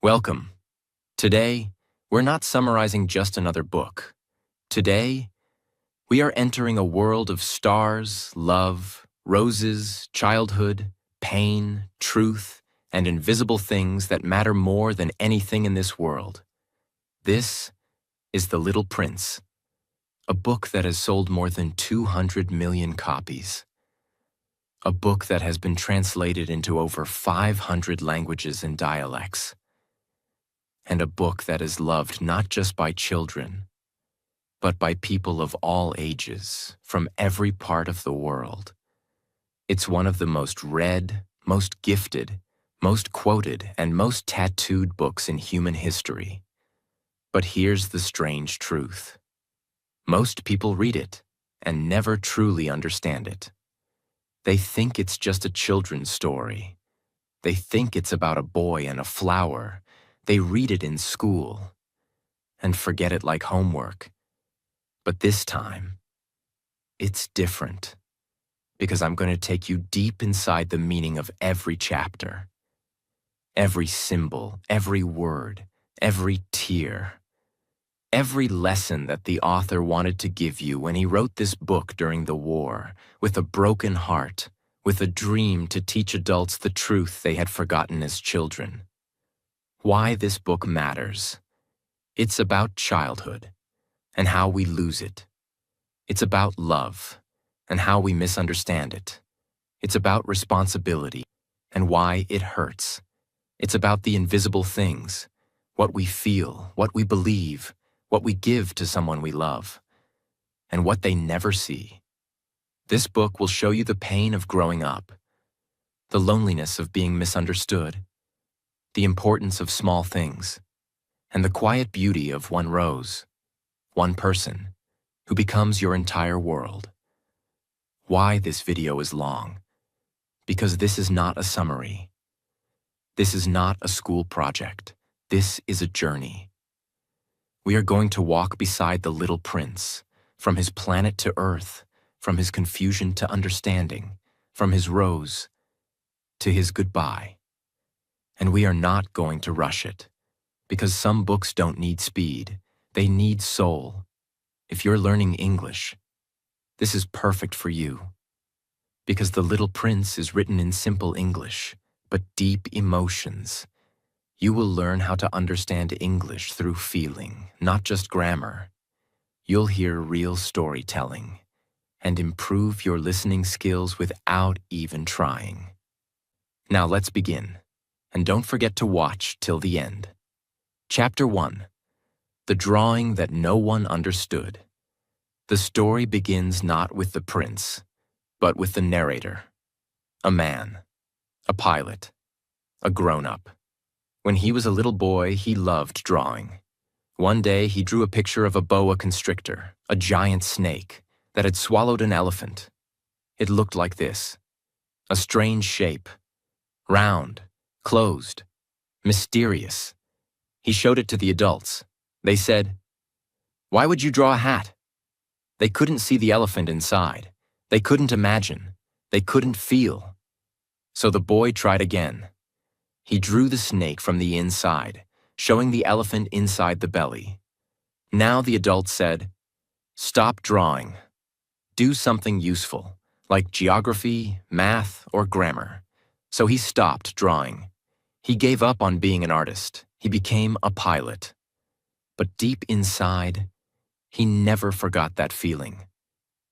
Welcome. Today, we're not summarizing just another book. Today, we are entering a world of stars, love, roses, childhood, pain, truth, and invisible things that matter more than anything in this world. This is The Little Prince, a book that has sold more than 200 million copies. A book that has been translated into over 500 languages and dialects. And a book that is loved not just by children, but by people of all ages, from every part of the world. It's one of the most read, most gifted, most quoted, and most tattooed books in human history. But here's the strange truth. Most people read it and never truly understand it. They think it's just a children's story. They think it's about a boy and a flower. They read it in school and forget it like homework. But this time, it's different because I'm going to take you deep inside the meaning of every chapter, every symbol, every word, every tear, every lesson that the author wanted to give you when he wrote this book during the war, with a broken heart, with a dream to teach adults the truth they had forgotten as children. Why this book matters. It's about childhood and how we lose it. It's about love and how we misunderstand it. It's about responsibility and why it hurts. It's about the invisible things, what we feel, what we believe, what we give to someone we love, and what they never see. This book will show you the pain of growing up, the loneliness of being misunderstood, the importance of small things, and the quiet beauty of one rose, one person, who becomes your entire world. Why this video is long? Because this is not a summary. This is not a school project. This is a journey. We are going to walk beside the little prince, from his planet to Earth, from his confusion to understanding, from his rose to his goodbye. And we are not going to rush it, because some books don't need speed, they need soul. If you're learning English, this is perfect for you, because The Little Prince is written in simple English, but deep emotions. You will learn how to understand English through feeling, not just grammar. You'll hear real storytelling and improve your listening skills without even trying. Now let's begin. And don't forget to watch till the end. Chapter 1. The Drawing That No One Understood. The story begins not with the prince, but with the narrator. A man, a pilot, a grown-up. When he was a little boy, he loved drawing. One day, he drew a picture of a boa constrictor, a giant snake, that had swallowed an elephant. It looked like this: a strange shape, round, closed, mysterious. He showed it to the adults. They said, "Why would you draw a hat?" They couldn't see the elephant inside. They couldn't imagine. They couldn't feel. So the boy tried again. He drew the snake from the inside, showing the elephant inside the belly. Now the adults said, "Stop drawing. Do something useful, like geography, math, or grammar." So he stopped drawing. He gave up on being an artist. He became a pilot. But deep inside, he never forgot that feeling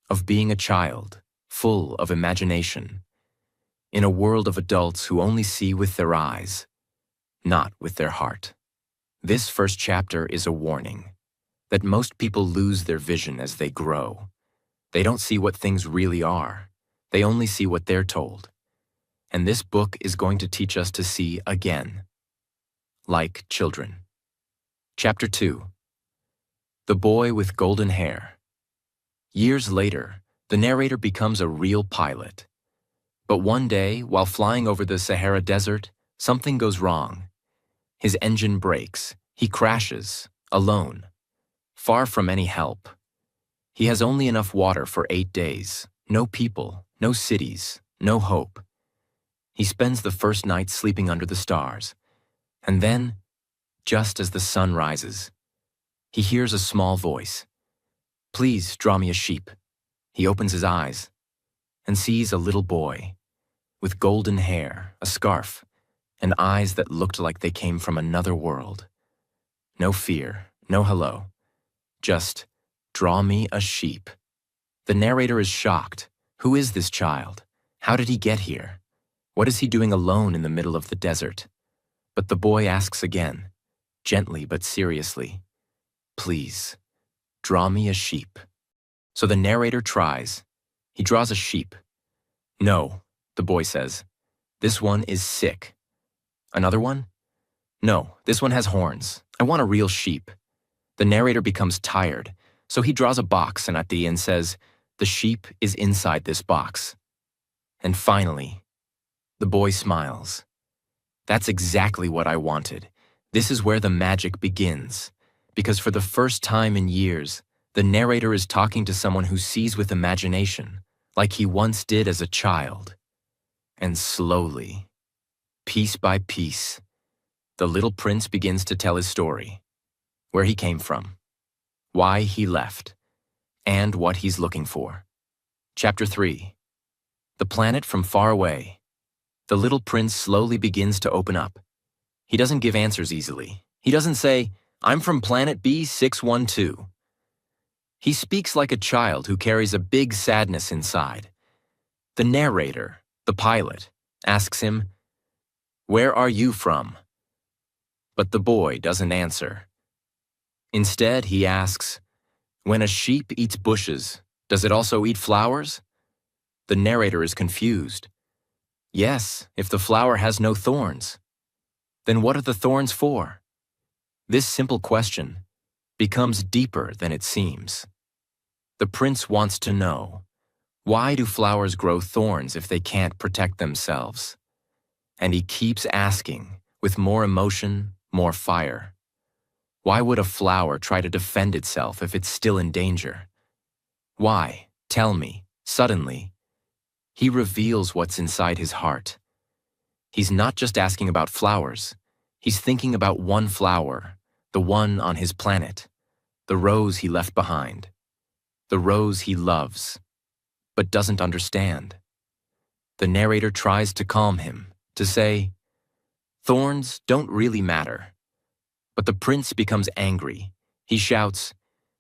of being a child, full of imagination, in a world of adults who only see with their eyes, not with their heart. This first chapter is a warning that most people lose their vision as they grow. They don't see what things really are. They only see what they're told. And this book is going to teach us to see again, like children. Chapter 2. The Boy with Golden Hair. Years later, the narrator becomes a real pilot. But one day, while flying over the Sahara Desert, something goes wrong. His engine breaks. He crashes, alone, far from any help. He has only enough water for 8 days, no people, no cities, no hope. He spends the first night sleeping under the stars, and then Just as the sun rises, he hears a small voice. "Please draw me a sheep." He opens his eyes and sees a little boy with golden hair, a scarf, and eyes that looked like they came from another world. No fear, no hello, just, "Draw me a sheep." The narrator is shocked. Who is this child? How did he get here? What is he doing alone in the middle of the desert? But the boy asks again, gently but seriously, "Please, draw me a sheep." So the narrator tries. He draws a sheep. "No," the boy says. "This one is sick." "Another one?" "No, this one has horns. I want a real sheep." The narrator becomes tired, so he draws a box and at the end says, "The sheep is inside this box." And finally, the boy smiles. "That's exactly what I wanted. This is where the magic begins. Because for the first time in years, the narrator is talking to someone who sees with imagination, like he once did as a child. And slowly, piece by piece, the little prince begins to tell his story, where he came from, why he left, and what he's looking for. Chapter 3. The planet from far away. The little prince slowly begins to open up. He doesn't give answers easily. He doesn't say, "I'm from planet B612. He speaks like a child who carries a big sadness inside. The narrator, the pilot, asks him, "Where are you from?" But the boy doesn't answer. Instead, he asks, "When a sheep eats bushes, does it also eat flowers?" The narrator is confused. "Yes, if the flower has no thorns." "Then what are the thorns for?" This simple question becomes deeper than it seems. The prince wants to know, why do flowers grow thorns if they can't protect themselves? And he keeps asking, with more emotion, more fire. Why would a flower try to defend itself if it's still in danger? Why? Tell me. Suddenly, he reveals what's inside his heart. He's not just asking about flowers. He's thinking about one flower, the one on his planet, the rose he left behind, the rose he loves, but doesn't understand. The narrator tries to calm him, to say, "Thorns don't really matter." But the prince becomes angry. He shouts,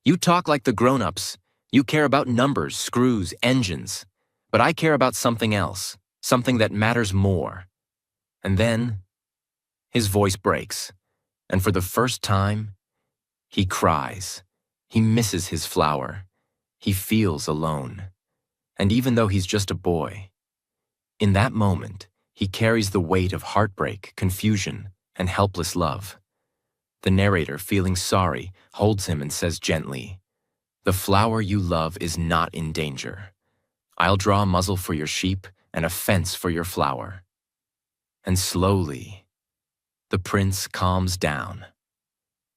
"You talk like the grown-ups. You care about numbers, screws, engines. But I care about something else, something that matters more." And then, his voice breaks, and for the first time, he cries. He misses his flower. He feels alone. And even though he's just a boy, in that moment, he carries the weight of heartbreak, confusion, and helpless love. The narrator, feeling sorry, holds him and says gently, "The flower you love is not in danger. I'll draw a muzzle for your sheep and a fence for your flower." And slowly, the prince calms down.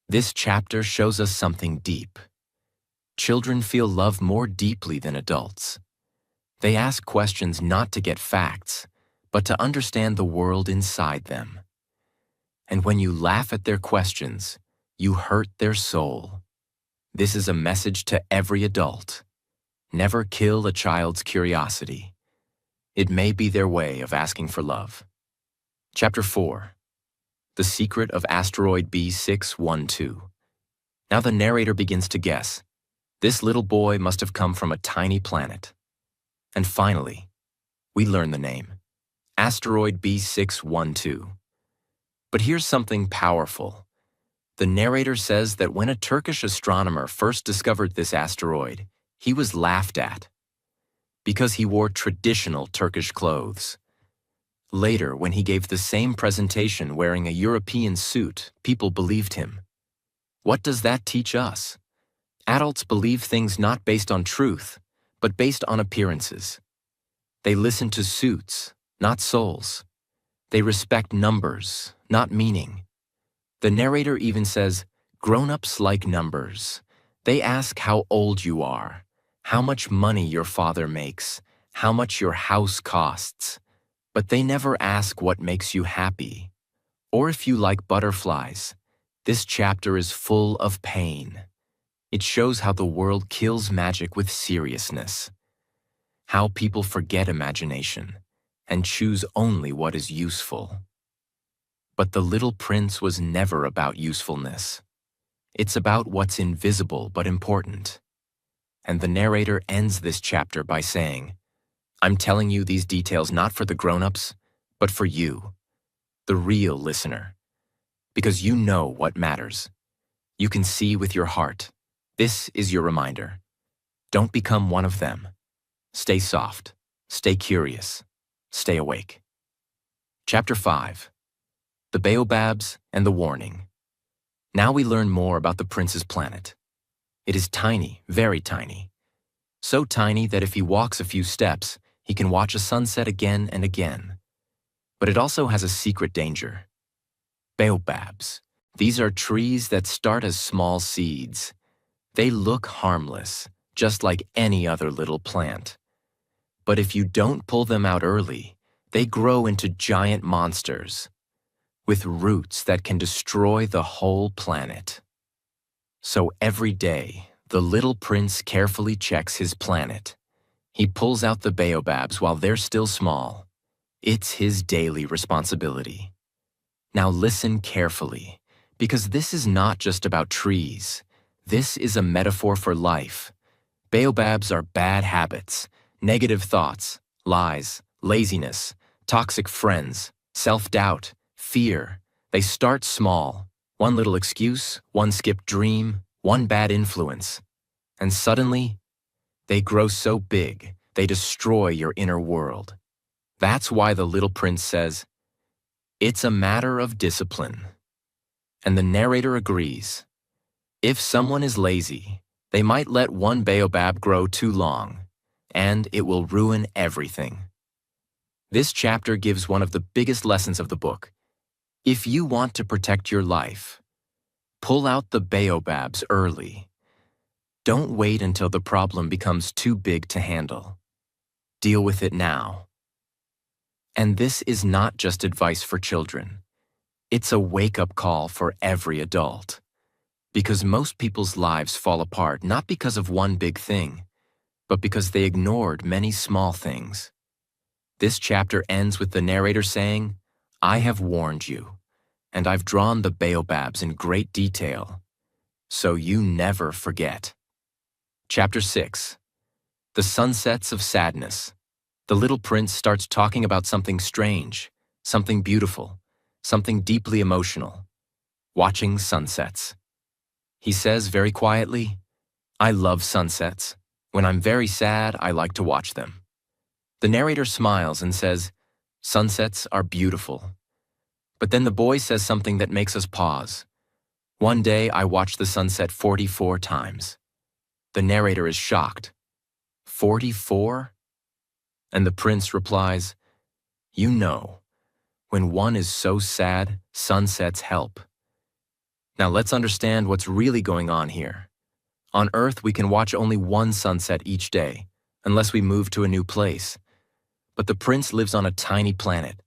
This chapter shows us something deep. Children feel love more deeply than adults. They ask questions not to get facts, but to understand the world inside them. And when you laugh at their questions, you hurt their soul. This is a message to every adult. Never kill a child's curiosity. It may be their way of asking for love. Chapter 4. The Secret of Asteroid B612. Now the narrator begins to guess. This little boy must have come from a tiny planet. And finally, we learn the name, Asteroid B612. But here's something powerful. The narrator says that when a Turkish astronomer first discovered this asteroid, he was laughed at because he wore traditional Turkish clothes. Later, when he gave the same presentation wearing a European suit, people believed him. What does that teach us? Adults believe things not based on truth, but based on appearances. They listen to suits, not souls. They respect numbers, not meaning. The narrator even says, "Grown-ups like numbers. They ask how old you are, how much money your father makes, how much your house costs. But they never ask what makes you happy, or if you like butterflies. This chapter is full of pain. It shows how the world kills magic with seriousness, how people forget imagination and choose only what is useful. But The Little Prince was never about usefulness. It's about what's invisible but important. And the narrator ends this chapter by saying, I'm telling you these details not for the grown-ups, but for you, the real listener, because you know what matters. You can see with your heart. This is your reminder. Don't become one of them. Stay soft, stay curious, stay awake. Chapter 5. The Baobabs and the Warning. Now we learn more about the prince's planet. It is tiny, very tiny. So tiny that if he walks a few steps, he can watch a sunset again and again. But it also has a secret danger. Baobabs. These are trees that start as small seeds. They look harmless, just like any other little plant. But if you don't pull them out early, they grow into giant monsters with roots that can destroy the whole planet. So every day, the little prince carefully checks his planet. He pulls out the baobabs while they're still small. It's his daily responsibility. Now listen carefully, because this is not just about trees. This is a metaphor for life. Baobabs are bad habits, negative thoughts, lies, laziness, toxic friends, self-doubt, fear. They start small. One little excuse, one skipped dream, one bad influence. And suddenly, they grow so big, they destroy your inner world. That's why the little prince says, it's a matter of discipline. And the narrator agrees. If someone is lazy, they might let one baobab grow too long, and it will ruin everything. This chapter gives one of the biggest lessons of the book. If you want to protect your life, pull out the baobabs early. Don't wait until the problem becomes too big to handle. Deal with it now. And this is not just advice for children. It's a wake-up call for every adult. Because most people's lives fall apart not because of one big thing, but because they ignored many small things. This chapter ends with the narrator saying, I have warned you, and I've drawn the baobabs in great detail, so you never forget. Chapter 6. The Sunsets of Sadness. The little prince starts talking about something strange, something beautiful, something deeply emotional. Watching sunsets. He says very quietly, I love sunsets. When I'm very sad, I like to watch them. The narrator smiles and says, sunsets are beautiful. But then the boy says something that makes us pause. One day I watched the sunset 44 times. The narrator is shocked. 44? And the prince replies, you know, when one is so sad, sunsets help. Now let's understand what's really going on here. On Earth, we can watch only one sunset each day, unless we move to a new place. But the prince lives on a tiny planet,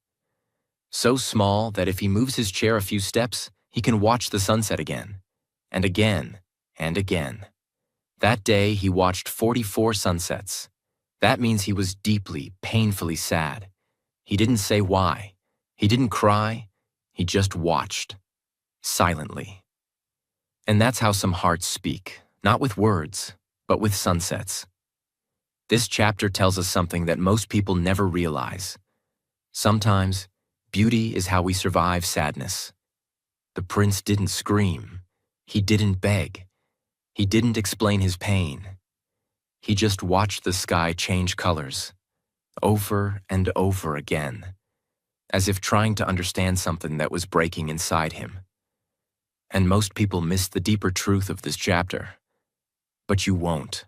so small that if he moves his chair a few steps, he can watch the sunset again, and again, and again. That day, he watched 44 sunsets. That means he was deeply, painfully sad. He didn't say why. He didn't cry. He just watched, silently. And that's how some hearts speak, not with words, but with sunsets. This chapter tells us something that most people never realize. Sometimes, beauty is how we survive sadness. The prince didn't scream. He didn't beg. He didn't explain his pain. He just watched the sky change colors, over and over again, as if trying to understand something that was breaking inside him. And most people miss the deeper truth of this chapter. But you won't.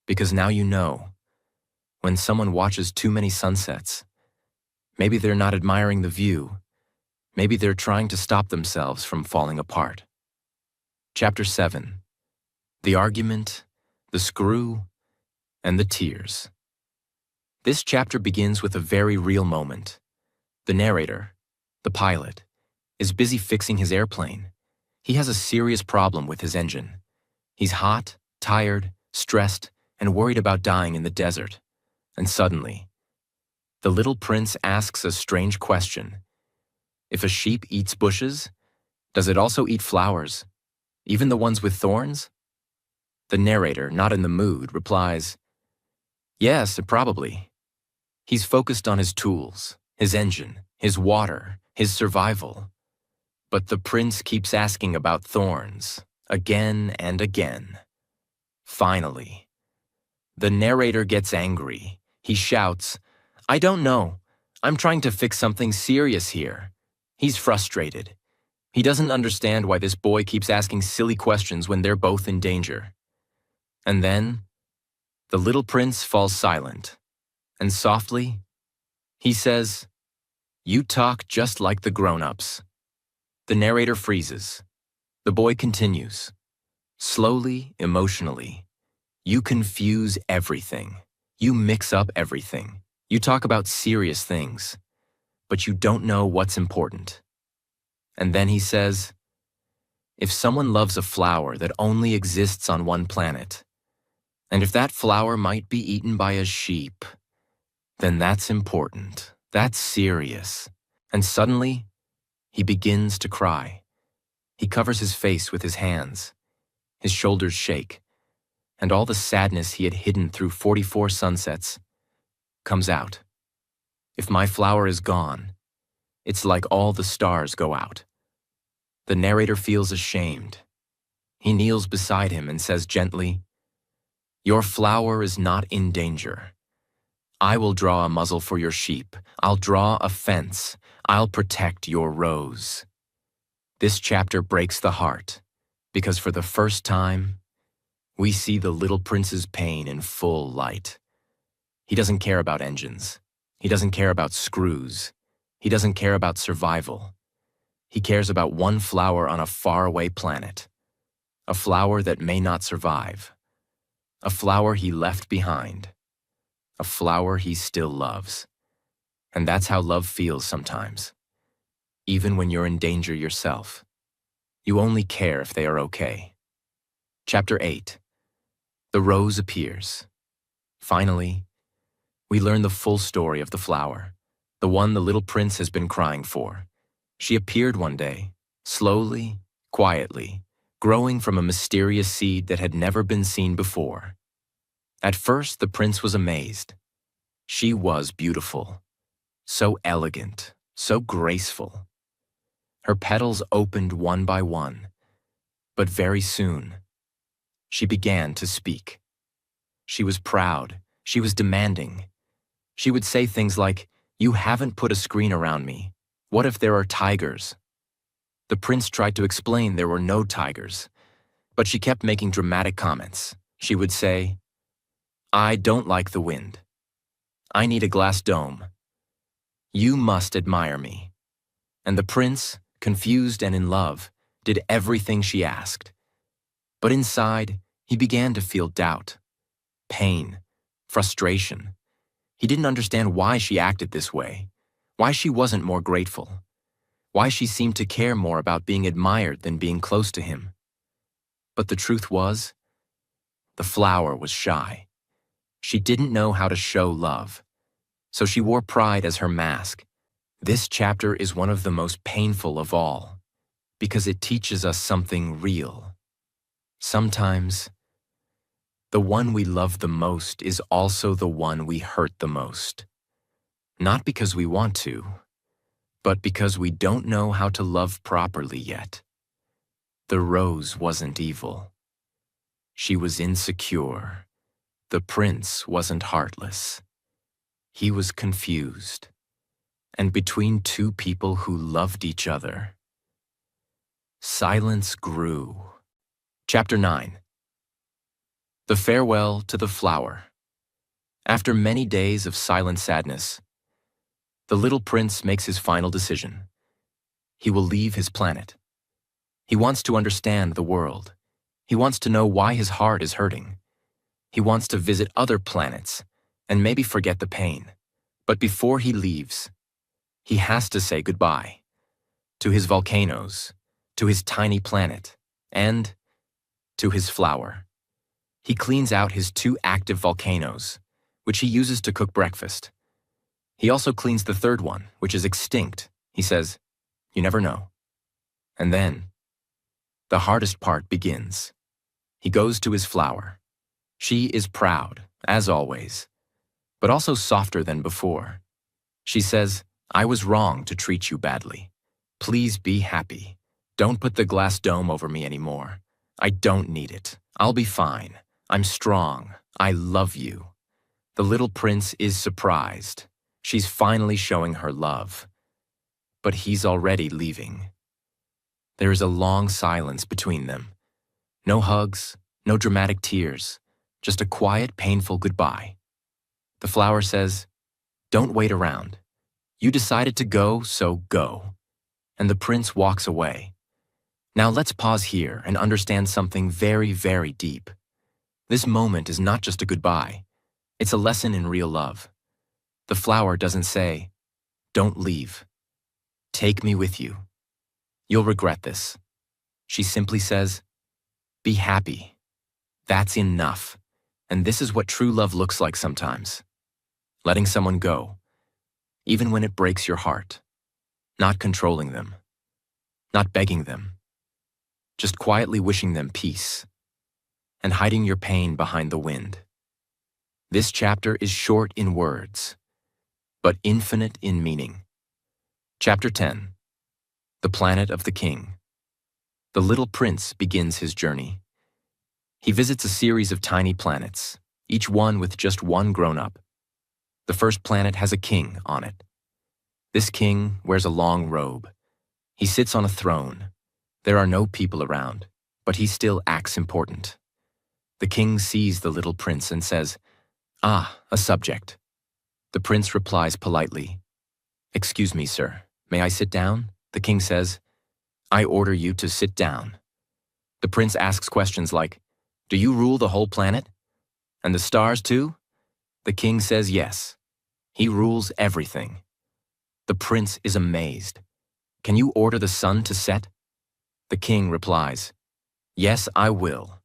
Because now you know, when someone watches too many sunsets, maybe they're not admiring the view. Maybe they're trying to stop themselves from falling apart. Chapter 7. The Argument, the Screw, and the Tears. This chapter begins with a very real moment. The narrator, the pilot, is busy fixing his airplane. He has a serious problem with his engine. He's hot, tired, stressed, and worried about dying in the desert. And suddenly, the little prince asks a strange question. If a sheep eats bushes, does it also eat flowers, even the ones with thorns? The narrator, not in the mood, replies, yes, probably. He's focused on his tools, his engine, his water, his survival. But the prince keeps asking about thorns, again and again. Finally, the narrator gets angry. He shouts, I don't know. I'm trying to fix something serious here. He's frustrated. He doesn't understand why this boy keeps asking silly questions when they're both in danger. And then, the little prince falls silent, and softly, he says, you talk just like the grown-ups. The narrator freezes. The boy continues. Slowly, emotionally, you confuse everything. You mix up everything. You talk about serious things, but you don't know what's important. And then he says, if someone loves a flower that only exists on one planet, and if that flower might be eaten by a sheep, then that's important. That's serious. And suddenly, he begins to cry. He covers his face with his hands. His shoulders shake, and all the sadness he had hidden through 44 sunsets comes out. If my flower is gone, it's like all the stars go out. The narrator feels ashamed. He kneels beside him and says gently, your flower is not in danger. I will draw a muzzle for your sheep. I'll draw a fence. I'll protect your rose. This chapter breaks the heart, because for the first time, we see the little prince's pain in full light. He doesn't care about engines. He doesn't care about screws. He doesn't care about survival. He cares about one flower on a faraway planet. A flower that may not survive. A flower he left behind. A flower he still loves. And that's how love feels sometimes. Even when you're in danger yourself. You only care if they are okay. Chapter 8. The rose appears. Finally, we learn the full story of the flower, the one the little prince has been crying for. She appeared one day, slowly, quietly, growing from a mysterious seed that had never been seen before. At first, the prince was amazed. She was beautiful, so elegant, so graceful. Her petals opened one by one, but very soon, she began to speak. She was proud. She was demanding. She would say things like, you haven't put a screen around me. What if there are tigers? The prince tried to explain there were no tigers, but she kept making dramatic comments. She would say, I don't like the wind. I need a glass dome. You must admire me. And the prince, confused and in love, did everything she asked. But inside, he began to feel doubt, pain, frustration. He didn't understand why she acted this way, why she wasn't more grateful, why she seemed to care more about being admired than being close to him. But the truth was, the flower was shy. She didn't know how to show love, so she wore pride as her mask. This chapter is one of the most painful of all, because it teaches us something real. Sometimes, the one we love the most is also the one we hurt the most. Not because we want to, but because we don't know how to love properly yet. The rose wasn't evil. She was insecure. The prince wasn't heartless. He was confused. And between two people who loved each other, silence grew. Chapter 9. The farewell to the flower. After many days of silent sadness, the little prince makes his final decision. He will leave his planet. He wants to understand the world. He wants to know why his heart is hurting. He wants to visit other planets and maybe forget the pain. But before he leaves, he has to say goodbye to his volcanoes, to his tiny planet, and to his flower. He cleans out his two active volcanoes, which he uses to cook breakfast. He also cleans the third one, which is extinct. He says, "You never know." And then, the hardest part begins. He goes to his flower. She is proud, as always, but also softer than before. She says, "I was wrong to treat you badly. Please be happy. Don't put the glass dome over me anymore. I don't need it. I'll be fine. I'm strong. I love you." The little prince is surprised. She's finally showing her love. But he's already leaving. There is a long silence between them. No hugs, no dramatic tears, just a quiet, painful goodbye. The flower says, "Don't wait around. You decided to go, so go." And the prince walks away. Now let's pause here and understand something very, very deep. This moment is not just a goodbye. It's a lesson in real love. The flower doesn't say, "Don't leave. Take me with you. You'll regret this." She simply says, "Be happy. That's enough." And this is what true love looks like sometimes. Letting someone go, even when it breaks your heart. Not controlling them. Not begging them. Just quietly wishing them peace. And hiding your pain behind the wind. This chapter is short in words, but infinite in meaning. Chapter 10. The Planet of the King. The little prince begins his journey. He visits a series of tiny planets, each one with just one grown-up. The first planet has a king on it. This king wears a long robe. He sits on a throne. There are no people around, but he still acts important. The king sees the little prince and says, "Ah, a subject." The prince replies politely, "Excuse me, sir, may I sit down?" The king says, "I order you to sit down." The prince asks questions like, "Do you rule the whole planet? And the stars too?" The king says yes. He rules everything. The prince is amazed. "Can you order the sun to set?" The king replies, "Yes, I will,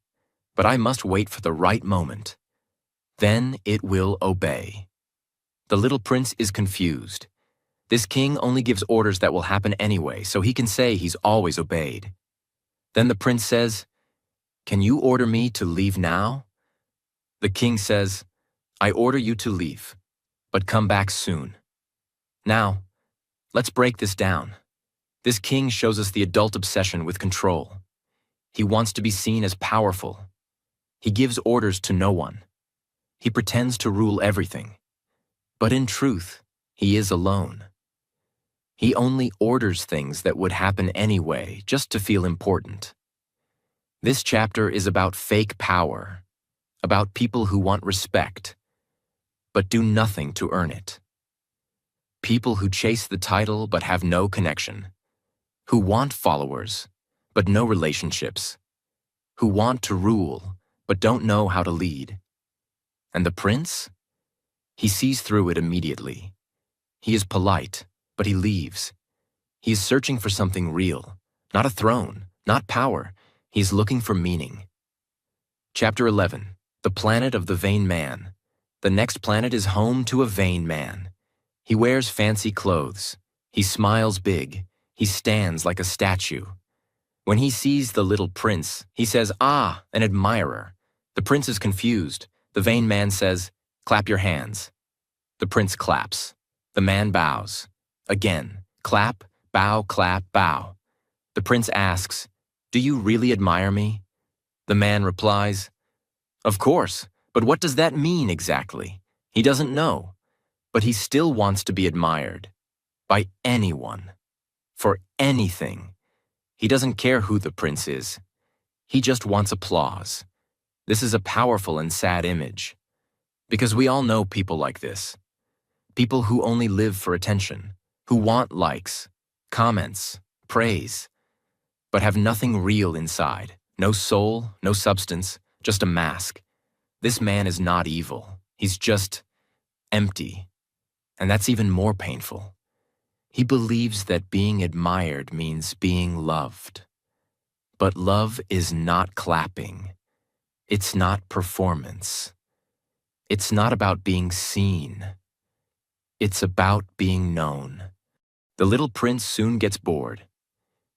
but I must wait for the right moment. Then it will obey." The little prince is confused. This king only gives orders that will happen anyway, so he can say he's always obeyed. Then the prince says, "Can you order me to leave now?" The king says, "I order you to leave, but come back soon." Now, let's break this down. This king shows us the adult obsession with control. He wants to be seen as powerful. He gives orders to no one. He pretends to rule everything. But in truth, he is alone. He only orders things that would happen anyway, just to feel important. This chapter is about fake power, about people who want respect, but do nothing to earn it. People who chase the title but have no connection, who want followers, but no relationships, who want to rule, but don't know how to lead. And the prince? He sees through it immediately. He is polite, but he leaves. He is searching for something real, not a throne, not power. He is looking for meaning. Chapter 11. The Planet of the Vain Man. The next planet is home to a vain man. He wears fancy clothes. He smiles big. He stands like a statue. When he sees the little prince, he says, "Ah, an admirer." The prince is confused. The vain man says, "Clap your hands." The prince claps. The man bows. Again, clap, bow, clap, bow. The prince asks, "Do you really admire me?" The man replies, "Of course, but what does that mean exactly?" He doesn't know, but he still wants to be admired. By anyone. For anything. He doesn't care who the prince is. He just wants applause. This is a powerful and sad image. Because we all know people like this. People who only live for attention, who want likes, comments, praise, but have nothing real inside. No soul, no substance, just a mask. This man is not evil. He's just empty. And that's even more painful. He believes that being admired means being loved. But love is not clapping. It's not performance. It's not about being seen. It's about being known. The little prince soon gets bored.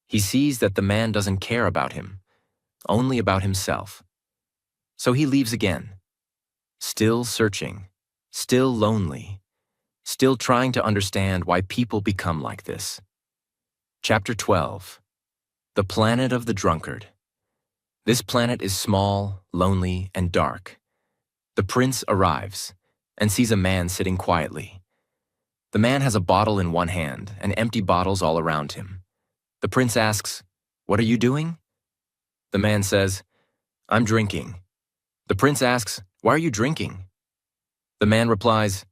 He sees that the man doesn't care about him, only about himself. So he leaves again, still searching, still lonely, still trying to understand why people become like this. Chapter 12. The Planet of the Drunkard. This planet is small, lonely, and dark. The prince arrives and sees a man sitting quietly. The man has a bottle in one hand and empty bottles all around him. The prince asks, "What are you doing?" The man says, "I'm drinking." The prince asks, "Why are you drinking?" The man replies,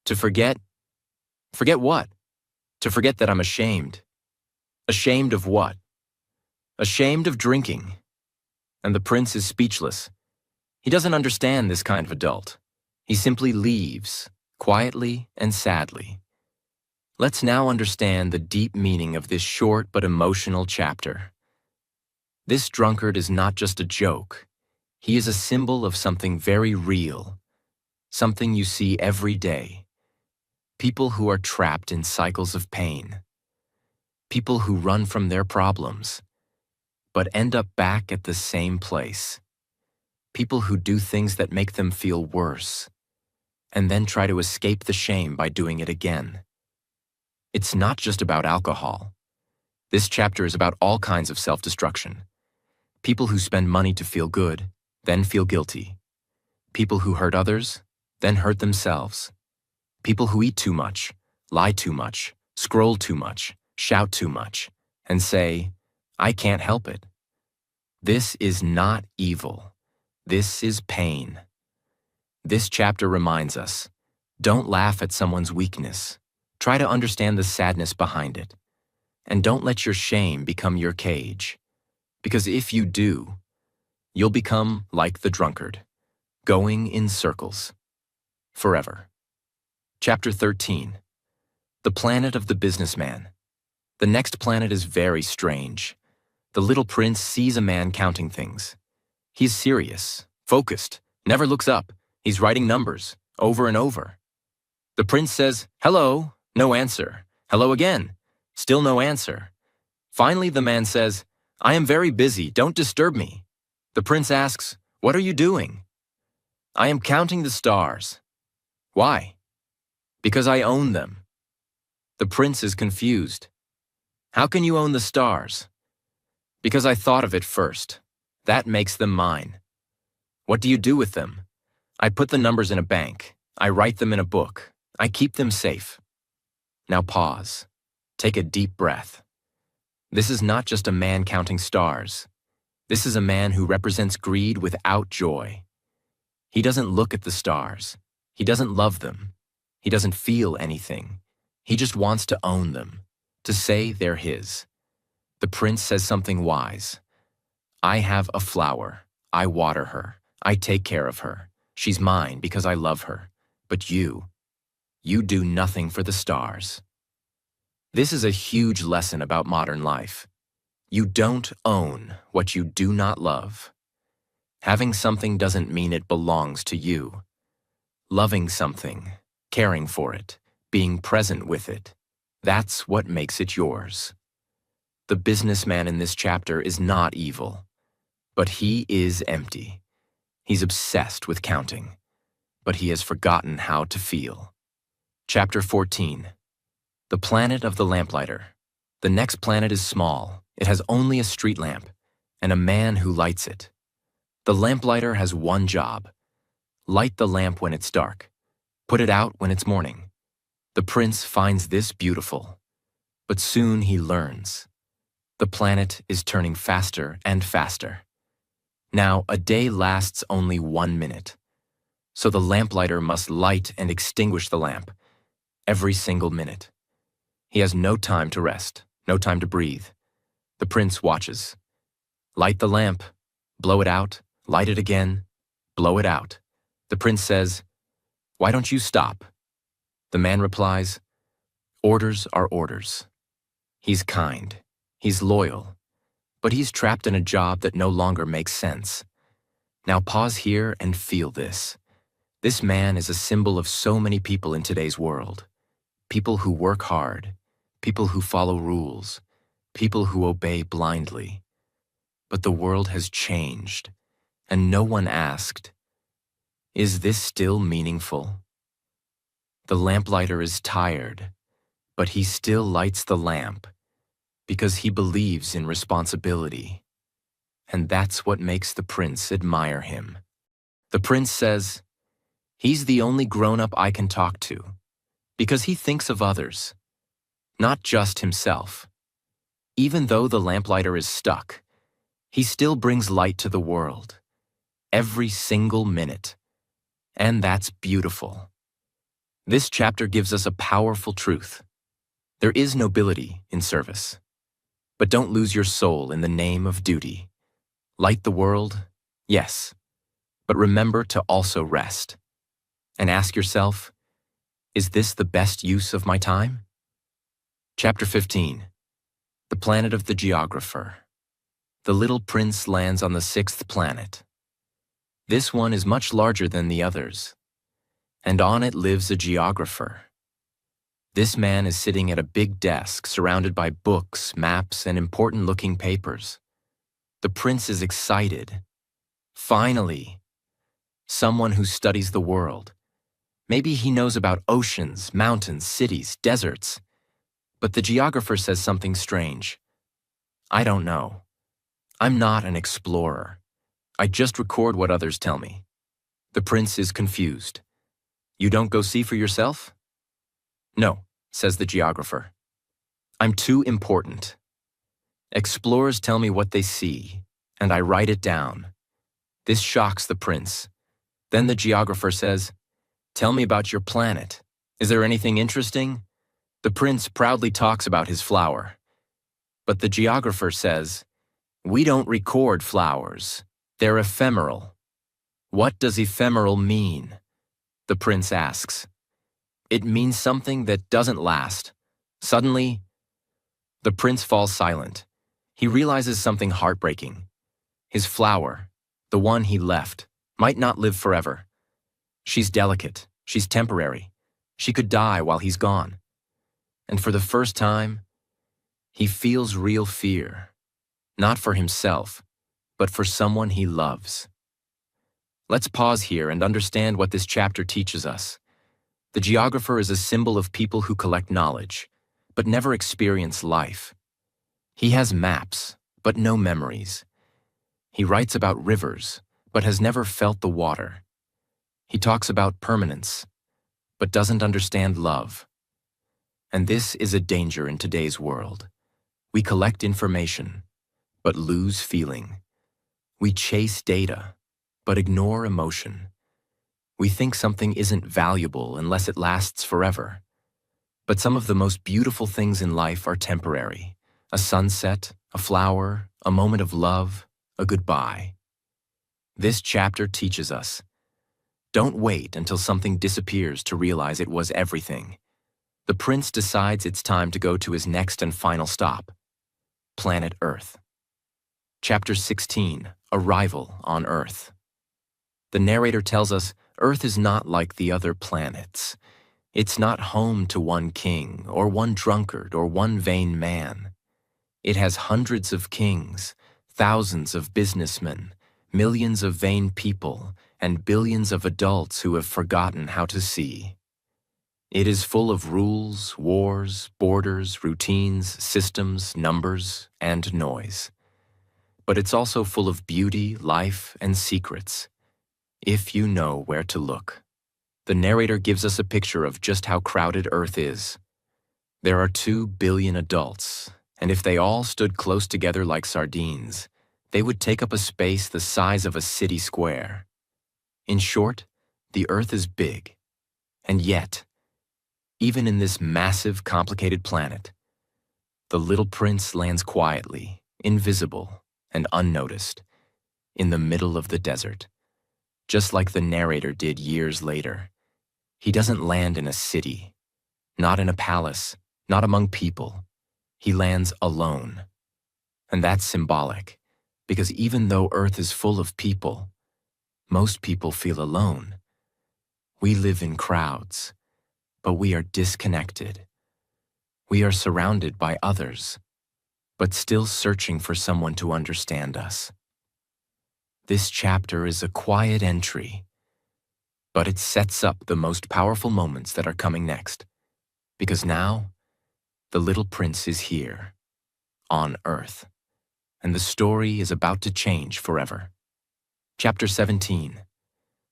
"To forget." "Forget what?" "To forget that I'm ashamed." "Ashamed of what?" "Ashamed of drinking." And the prince is speechless. He doesn't understand this kind of adult. He simply leaves, quietly and sadly. Let's now understand the deep meaning of this short but emotional chapter. This drunkard is not just a joke. He is a symbol of something very real, something you see every day. People who are trapped in cycles of pain. People who run from their problems, but end up back at the same place. People who do things that make them feel worse, and then try to escape the shame by doing it again. It's not just about alcohol. This chapter is about all kinds of self-destruction. People who spend money to feel good, then feel guilty. People who hurt others, then hurt themselves. People who eat too much, lie too much, scroll too much, shout too much, and say, "I can't help it." This is not evil. This is pain. This chapter reminds us, don't laugh at someone's weakness. Try to understand the sadness behind it. And don't let your shame become your cage. Because if you do, you'll become like the drunkard, going in circles, forever. Chapter 13. The Planet of the Businessman. The next planet is very strange. The little prince sees a man counting things. He's serious, focused, never looks up. He's writing numbers, over and over. The prince says, "Hello," no answer. "Hello again," still no answer. Finally, the man says, "I am very busy, don't disturb me." The prince asks, "What are you doing?" "I am counting the stars." "Why?" "Because I own them." The prince is confused. "How can you own the stars?" "Because I thought of it first. That makes them mine." "What do you do with them?" "I put the numbers in a bank. I write them in a book. I keep them safe." Now pause. Take a deep breath. This is not just a man counting stars. This is a man who represents greed without joy. He doesn't look at the stars. He doesn't love them. He doesn't feel anything. He just wants to own them, to say they're his. The prince says something wise. "I have a flower. I water her. I take care of her. She's mine because I love her. But you do nothing for the stars." This is a huge lesson about modern life. You don't own what you do not love. Having something doesn't mean it belongs to you. Loving something, caring for it, being present with it, that's what makes it yours. The businessman in this chapter is not evil, but he is empty. He's obsessed with counting, but he has forgotten how to feel. Chapter 14. The Planet of the Lamplighter. The next planet is small. It has only a street lamp and a man who lights it. The lamplighter has one job: light the lamp when it's dark, put it out when it's morning. The prince finds this beautiful, but soon he learns. The planet is turning faster and faster. Now, a day lasts only 1 minute, so the lamplighter must light and extinguish the lamp every single minute. He has no time to rest, no time to breathe. The prince watches. Light the lamp, blow it out, light it again, blow it out. The prince says, "Why don't you stop?" The man replies, "Orders are orders." He's kind, he's loyal, but he's trapped in a job that no longer makes sense. Now pause here and feel this. This man is a symbol of so many people in today's world. People who work hard, people who follow rules, people who obey blindly. But the world has changed, and no one asked, is this still meaningful? The lamplighter is tired, but he still lights the lamp because he believes in responsibility. And that's what makes the prince admire him. The prince says, he's the only grown-up I can talk to because he thinks of others, not just himself. Even though the lamplighter is stuck, he still brings light to the world, every single minute. And that's beautiful. This chapter gives us a powerful truth. There is nobility in service. But don't lose your soul in the name of duty. Light the world, yes, but remember to also rest. And ask yourself, is this the best use of my time? Chapter 15. The Planet of the Geographer. The little prince lands on the 6th planet. This one is much larger than the others, and on it lives a geographer. This man is sitting at a big desk surrounded by books, maps, and important-looking papers. The prince is excited. Finally, someone who studies the world. Maybe he knows about oceans, mountains, cities, deserts. But the geographer says something strange. I don't know. I'm not an explorer. I just record what others tell me. The prince is confused. You don't go see for yourself? No, says the geographer. I'm too important. Explorers tell me what they see, and I write it down. This shocks the prince. Then the geographer says, tell me about your planet. Is there anything interesting? The prince proudly talks about his flower. But the geographer says, we don't record flowers. They're ephemeral. What does ephemeral mean? The prince asks. It means something that doesn't last. Suddenly, the prince falls silent. He realizes something heartbreaking. His flower, the one he left, might not live forever. She's delicate. She's temporary. She could die while he's gone. And for the first time, he feels real fear. Not for himself, but for someone he loves. Let's pause here and understand what this chapter teaches us. The geographer is a symbol of people who collect knowledge, but never experience life. He has maps, but no memories. He writes about rivers, but has never felt the water. He talks about permanence, but doesn't understand love. And this is a danger in today's world. We collect information, but lose feeling. We chase data, but ignore emotion. We think something isn't valuable unless it lasts forever. But some of the most beautiful things in life are temporary. A sunset, a flower, a moment of love, a goodbye. This chapter teaches us, don't wait until something disappears to realize it was everything. The prince decides it's time to go to his next and final stop, planet Earth. Chapter 16, Arrival on Earth. The narrator tells us Earth is not like the other planets. It's not home to one king, or one drunkard, or one vain man. It has hundreds of kings, thousands of businessmen, millions of vain people, and billions of adults who have forgotten how to see. It is full of rules, wars, borders, routines, systems, numbers, and noise. But it's also full of beauty, life, and secrets, if you know where to look. The narrator gives us a picture of just how crowded Earth is. There are 2 billion adults, and if they all stood close together like sardines, they would take up a space the size of a city square. In short, the Earth is big, and yet, even in this massive, complicated planet, the little prince lands quietly, invisible, and unnoticed, in the middle of the desert, just like the narrator did years later. He doesn't land in a city, not in a palace, not among people. He lands alone. And that's symbolic, because even though Earth is full of people, most people feel alone. We live in crowds, but we are disconnected. We are surrounded by others, but still searching for someone to understand us. This chapter is a quiet entry, but it sets up the most powerful moments that are coming next. Because now, the little prince is here, on Earth, and the story is about to change forever. Chapter 17.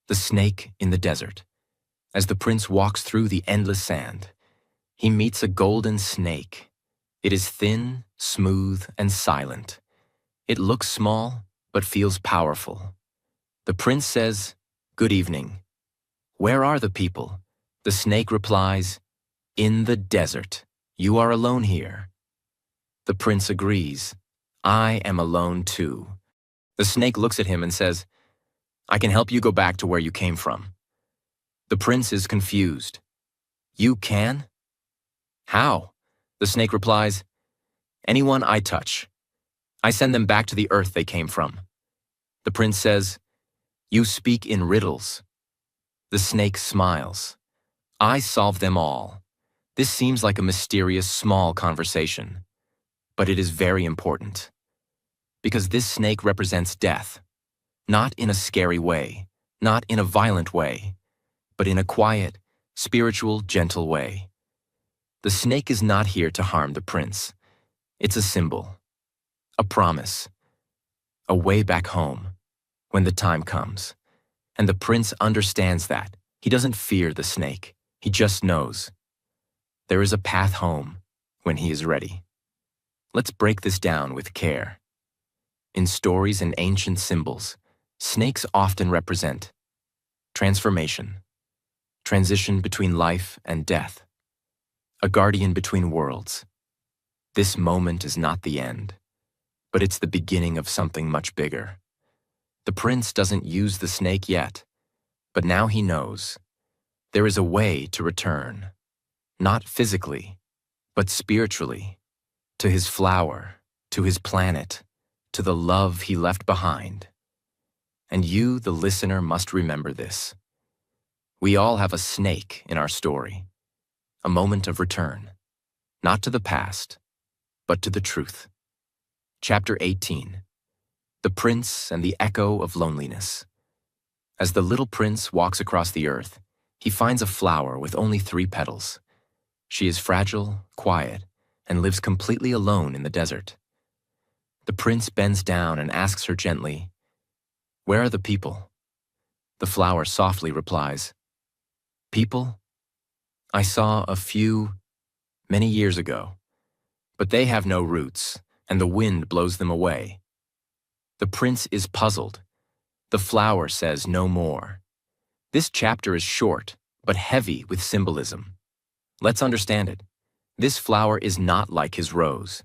The Snake in the Desert. As the prince walks through the endless sand, he meets a golden snake. It is thin, smooth, and silent. It looks small, but feels powerful. The prince says, "Good evening." "Where are the people?" The snake replies, "In the desert. You are alone here." The prince agrees, "I am alone too." The snake looks at him and says, "I can help you go back to where you came from." The prince is confused. "You can?" "How?" The snake replies, "Anyone I touch. I send them back to the earth they came from." The prince says, "You speak in riddles." The snake smiles. "I solve them all." This seems like a mysterious, small conversation, but it is very important, because this snake represents death, not in a scary way, not in a violent way, but in a quiet, spiritual, gentle way. The snake is not here to harm the prince. It's a symbol, a promise, a way back home when the time comes. And the prince understands that. He doesn't fear the snake. He just knows there is a path home when he is ready. Let's break this down with care. In stories and ancient symbols, snakes often represent transformation, transition between life and death, a guardian between worlds. This moment is not the end, but it's the beginning of something much bigger. The prince doesn't use the snake yet, but now he knows. There is a way to return, not physically, but spiritually, to his flower, to his planet, to the love he left behind. And you, the listener, must remember this. We all have a snake in our story, a moment of return, not to the past, but to the truth. Chapter 18. The Prince and the Echo of Loneliness. As the little prince walks across the earth, he finds a flower with only 3 petals. She is fragile, quiet, and lives completely alone in the desert. The prince bends down and asks her gently, "Where are the people?" The flower softly replies, "People? I saw a few many years ago, but they have no roots, and the wind blows them away." The prince is puzzled. The flower says no more. This chapter is short, but heavy with symbolism. Let's understand it. This flower is not like his rose.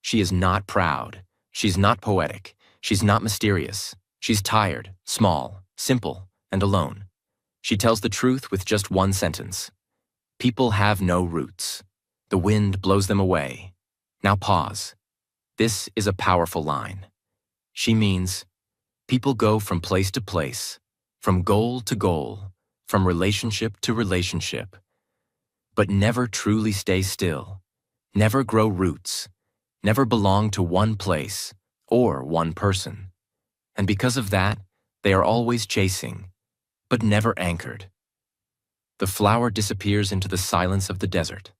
She is not proud. She's not poetic. She's not mysterious. She's tired, small, simple, and alone. She tells the truth with just one sentence. People have no roots. The wind blows them away. Now pause. This is a powerful line. She means, people go from place to place, from goal to goal, from relationship to relationship, but never truly stay still, never grow roots, never belong to one place or one person. And because of that, they are always chasing, but never anchored. The flower disappears into the silence of the desert,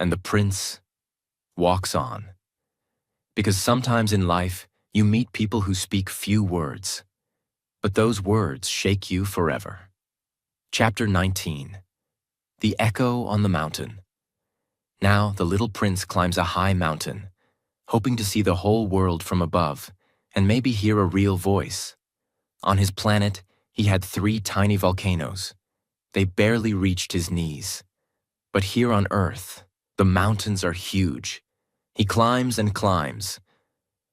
and the prince walks on. Because sometimes in life, you meet people who speak few words, but those words shake you forever. Chapter 19. The Echo on the Mountain. Now the little prince climbs a high mountain, hoping to see the whole world from above and maybe hear a real voice. On his planet, he had 3 tiny volcanoes. They barely reached his knees. But here on Earth, the mountains are huge. He climbs and climbs,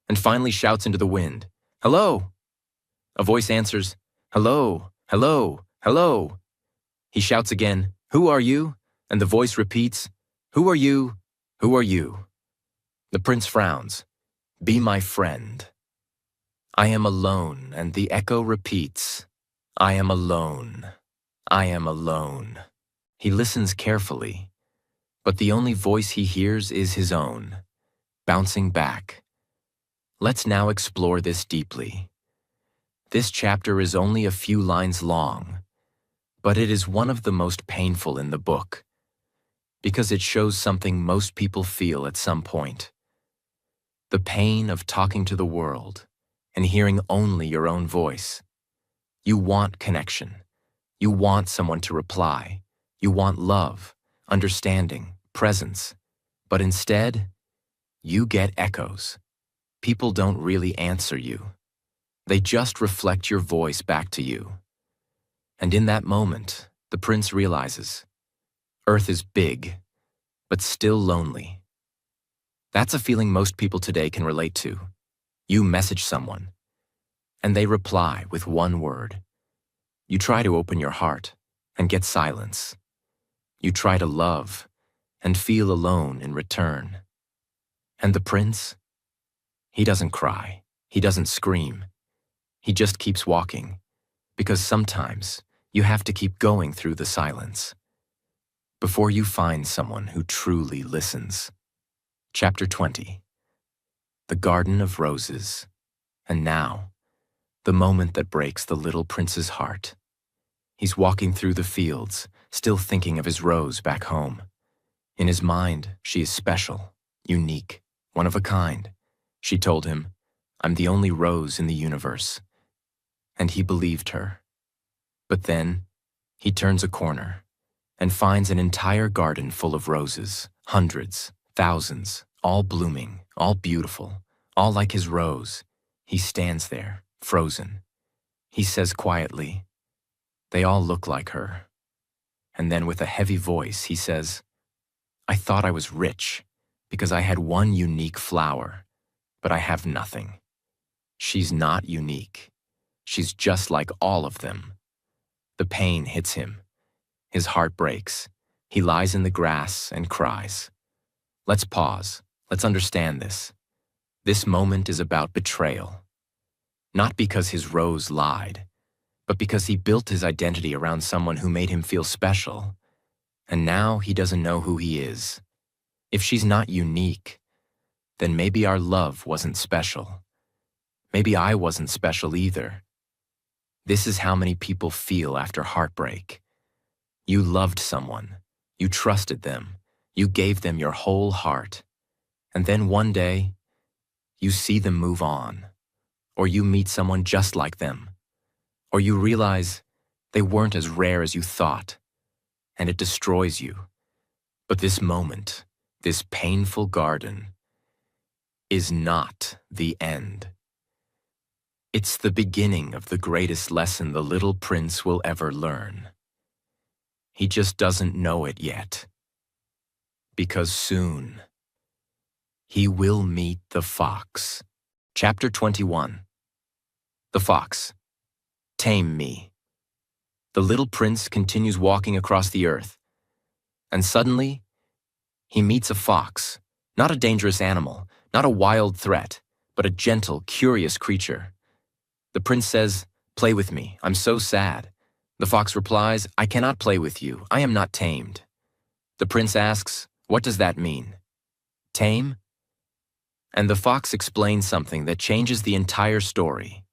and finally shouts into the wind, "Hello!" A voice answers, "Hello, hello, hello." He shouts again, "Who are you?" And the voice repeats, "Who are you? Who are you?" The prince frowns. Be my friend. I am alone, and the echo repeats, I am alone. I am alone. He listens carefully, but the only voice he hears is his own, bouncing back. Let's now explore this deeply. This chapter is only a few lines long, but it is one of the most painful in the book, because it shows something most people feel at some point. The pain of talking to the world and hearing only your own voice. You want connection. You want someone to reply. You want love, understanding, presence. But instead, you get echoes. People don't really answer you. They just reflect your voice back to you. And in that moment, the prince realizes, Earth is big, but still lonely. That's a feeling most people today can relate to. You message someone, and they reply with one word. You try to open your heart and get silence. You try to love and feel alone in return. And the prince? He doesn't cry. He doesn't scream. He just keeps walking, because sometimes you have to keep going through the silence before you find someone who truly listens. Chapter 20. The Garden of Roses. And now, the moment that breaks the little prince's heart. He's walking through the fields, still thinking of his Rose back home. In his mind, she is special, unique, one of a kind. She told him, I'm the only rose in the universe. And he believed her. But then, he turns a corner and finds an entire garden full of roses, hundreds, thousands, all blooming, all beautiful, all like his rose. He stands there, frozen. He says quietly, they all look like her. And then with a heavy voice, he says, I thought I was rich because I had one unique flower, but I have nothing. She's not unique. She's just like all of them. The pain hits him. His heart breaks. He lies in the grass and cries. Let's pause. Let's understand this. This moment is about betrayal. Not because his rose lied, but because he built his identity around someone who made him feel special. And now he doesn't know who he is. If she's not unique, then maybe our love wasn't special. Maybe I wasn't special either. This is how many people feel after heartbreak. You loved someone. You trusted them. You gave them your whole heart. And then one day, you see them move on. Or you meet someone just like them. Or you realize they weren't as rare as you thought. And it destroys you. But this moment, this painful garden, is not the end. It's the beginning of the greatest lesson the little prince will ever learn. He just doesn't know it yet. Because soon, he will meet the fox. Chapter 21. The Fox. Tame me. The little prince continues walking across the earth. And suddenly, he meets a fox. Not a dangerous animal, not a wild threat, but a gentle, curious creature. The prince says, play with me, I'm so sad. The fox replies, I cannot play with you, I am not tamed. The prince asks, what does that mean? Tame? And the fox explains something that changes the entire story.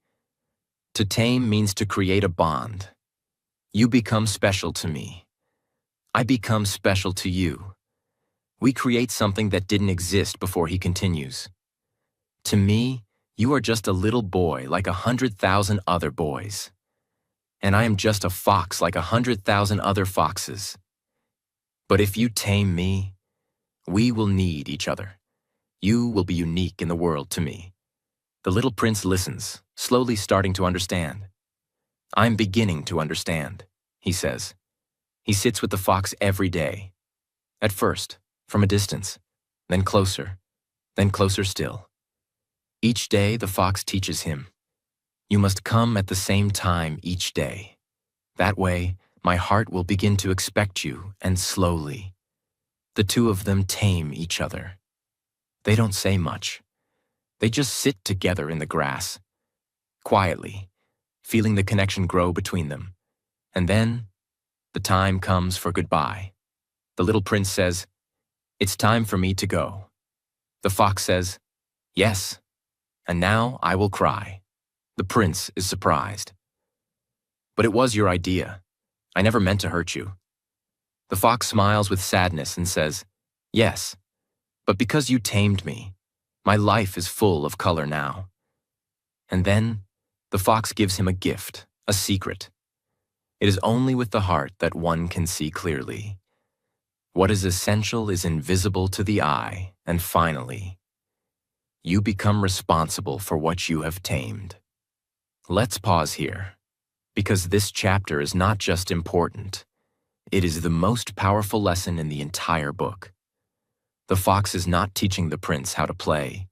To tame means to create a bond. You become special to me. I become special to you. We create something that didn't exist before he continues. To me, you are just a little boy like 100,000 other boys. And I am just a fox like 100,000 other foxes. But if you tame me, we will need each other. You will be unique in the world to me. The little prince listens, slowly starting to understand. I'm beginning to understand, he says. He sits with the fox every day. At first, from a distance, then closer still. Each day the fox teaches him, you must come at the same time each day. That way, my heart will begin to expect you, and slowly. The two of them tame each other. They don't say much. They just sit together in the grass, quietly, feeling the connection grow between them. And then, the time comes for goodbye. The little prince says, "It's time for me to go." The fox says, "Yes, and now I will cry." The prince is surprised. "But it was your idea. I never meant to hurt you." The fox smiles with sadness and says, "Yes, but because you tamed me, my life is full of color now." And then, the fox gives him a gift, a secret. It is only with the heart that one can see clearly. What is essential is invisible to the eye, and finally, you become responsible for what you have tamed. Let's pause here, because this chapter is not just important, it is the most powerful lesson in the entire book. The fox is not teaching the prince how to play,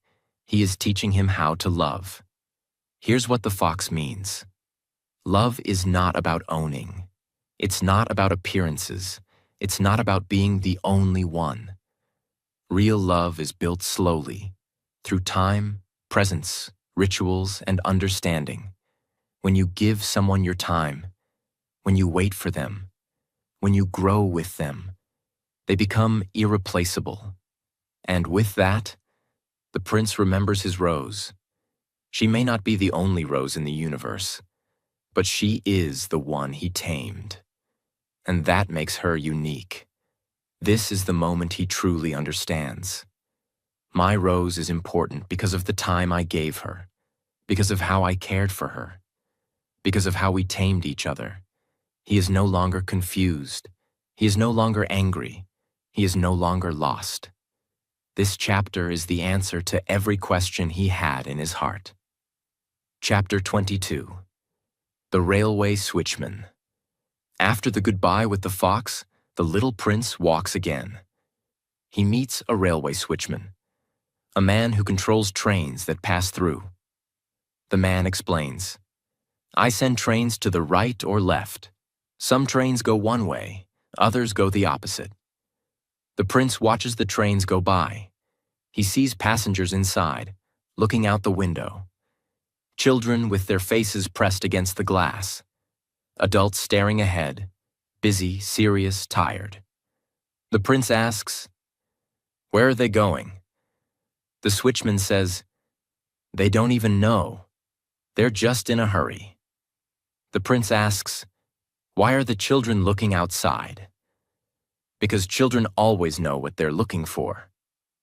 he is teaching him how to love. Here's what the fox means. Love is not about owning. It's not about appearances. It's not about being the only one. Real love is built slowly, through time, presence, rituals, and understanding. When you give someone your time, when you wait for them, when you grow with them, they become irreplaceable. And with that, the prince remembers his rose. She may not be the only rose in the universe, but she is the one he tamed. And that makes her unique. This is the moment he truly understands. My rose is important because of the time I gave her, because of how I cared for her, because of how we tamed each other. He is no longer confused. He is no longer angry. He is no longer lost. This chapter is the answer to every question he had in his heart. Chapter 22. The Railway Switchman. After the goodbye with the fox, the little prince walks again. He meets a railway switchman, a man who controls trains that pass through. The man explains, "I send trains to the right or left. Some trains go one way, others go the opposite." The prince watches the trains go by. He sees passengers inside, looking out the window. Children with their faces pressed against the glass. Adults staring ahead, busy, serious, tired. The prince asks, "Where are they going?" The switchman says, "They don't even know. They're just in a hurry." The prince asks, "Why are the children looking outside?" "Because children always know what they're looking for,"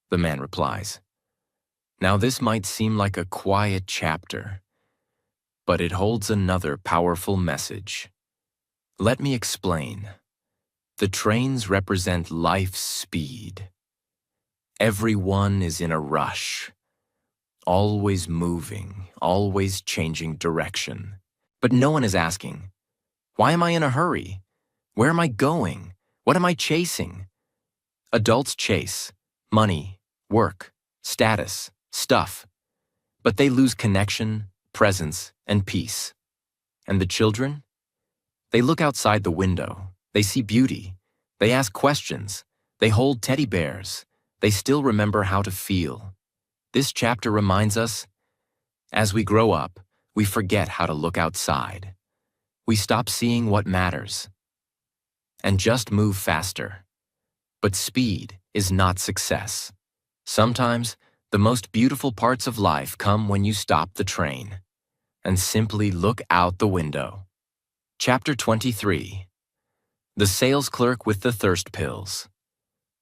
the man replies. Now this might seem like a quiet chapter, but it holds another powerful message. Let me explain. The trains represent life's speed. Everyone is in a rush, always moving, always changing direction. But no one is asking, "Why am I in a hurry? Where am I going? What am I chasing?" Adults chase money, work, status, stuff, but they lose connection, presence, and peace. And the children? They look outside the window, they see beauty, they ask questions, they hold teddy bears, they still remember how to feel. This chapter reminds us, as we grow up, we forget how to look outside. We stop seeing what matters and just move faster. But speed is not success. Sometimes, the most beautiful parts of life come when you stop the train and simply look out the window. Chapter 23. The Sales Clerk with the Thirst Pills.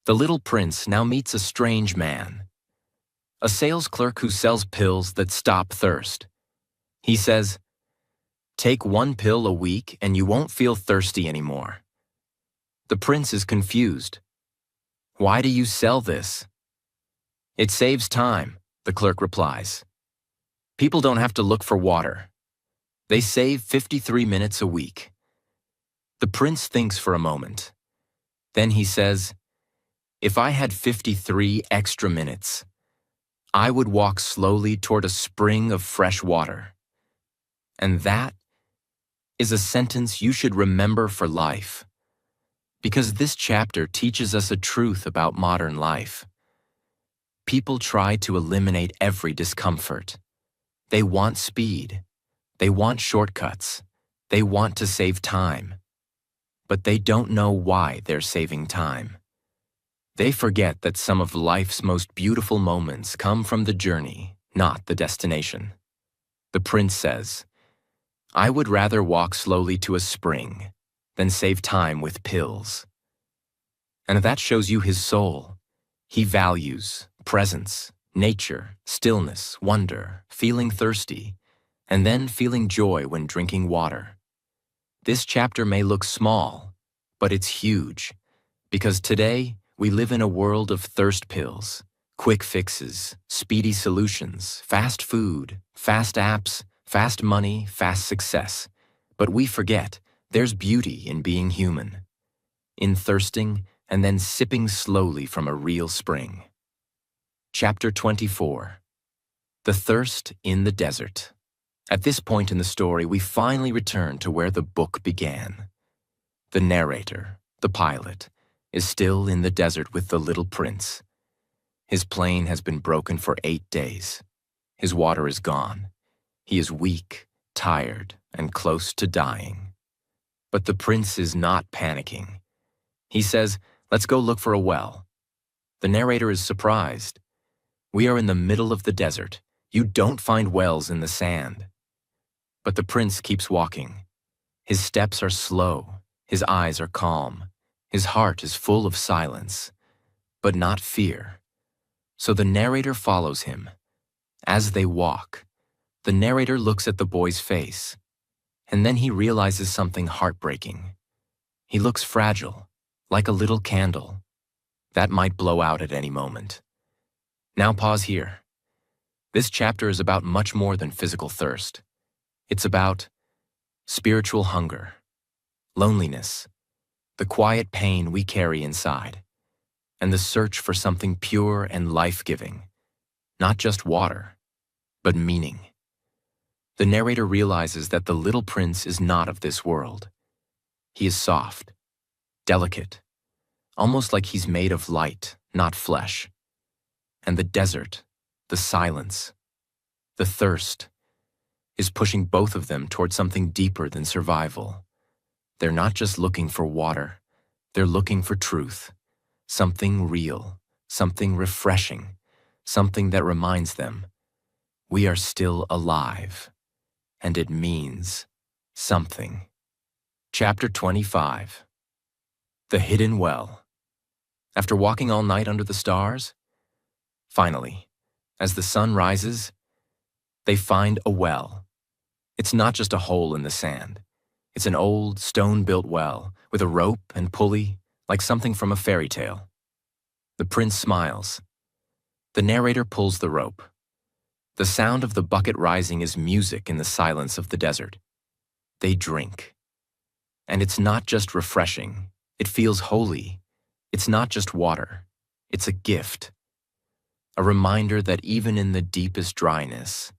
The little prince now meets a strange man, a sales clerk who sells pills that stop thirst. He says, "Take one pill a week and you won't feel thirsty anymore." The prince is confused. "Why do you sell this?" "It saves time," the clerk replies. "People don't have to look for water. They save 53 minutes a week." The prince thinks for a moment. Then he says, "If I had 53 extra minutes, I would walk slowly toward a spring of fresh water." And that is a sentence you should remember for life, because this chapter teaches us a truth about modern life. People try to eliminate every discomfort. They want speed. They want shortcuts. They want to save time. But they don't know why they're saving time. They forget that some of life's most beautiful moments come from the journey, not the destination. The prince says, "I would rather walk slowly to a spring than save time with pills." And that shows you his soul. He values presence, nature, stillness, wonder, feeling thirsty, and then feeling joy when drinking water. This chapter may look small, but it's huge, because today we live in a world of thirst pills, quick fixes, speedy solutions, fast food, fast apps, fast money, fast success. But we forget there's beauty in being human, in thirsting and then sipping slowly from a real spring. Chapter 24. The Thirst in the Desert. At this point in the story, we finally return to where the book began. The narrator, the pilot, is still in the desert with the little prince. His plane has been broken for 8 days. His water is gone. He is weak, tired, and close to dying. But the prince is not panicking. He says, "Let's go look for a well." The narrator is surprised. We are in the middle of the desert. You don't find wells in the sand. But the prince keeps walking. His steps are slow. His eyes are calm. His heart is full of silence, but not fear. So the narrator follows him. As they walk, the narrator looks at the boy's face, and then he realizes something heartbreaking. He looks fragile, like a little candle that might blow out at any moment. Now pause here. This chapter is about much more than physical thirst. It's about spiritual hunger, loneliness, the quiet pain we carry inside, and the search for something pure and life-giving, not just water, but meaning. The narrator realizes that the little prince is not of this world. He is soft, delicate, almost like he's made of light, not flesh. And the desert, the silence, the thirst, is pushing both of them toward something deeper than survival. They're not just looking for water, they're looking for truth, something real, something refreshing, something that reminds them we are still alive, and it means something. Chapter 25. The Hidden Well. After walking all night under the stars, finally, as the sun rises, they find a well. It's not just a hole in the sand. It's an old, stone-built well with a rope and pulley, like something from a fairy tale. The prince smiles. The narrator pulls the rope. The sound of the bucket rising is music in the silence of the desert. They drink. And it's not just refreshing. It feels holy. It's not just water. It's a gift. A reminder that even in the deepest dryness,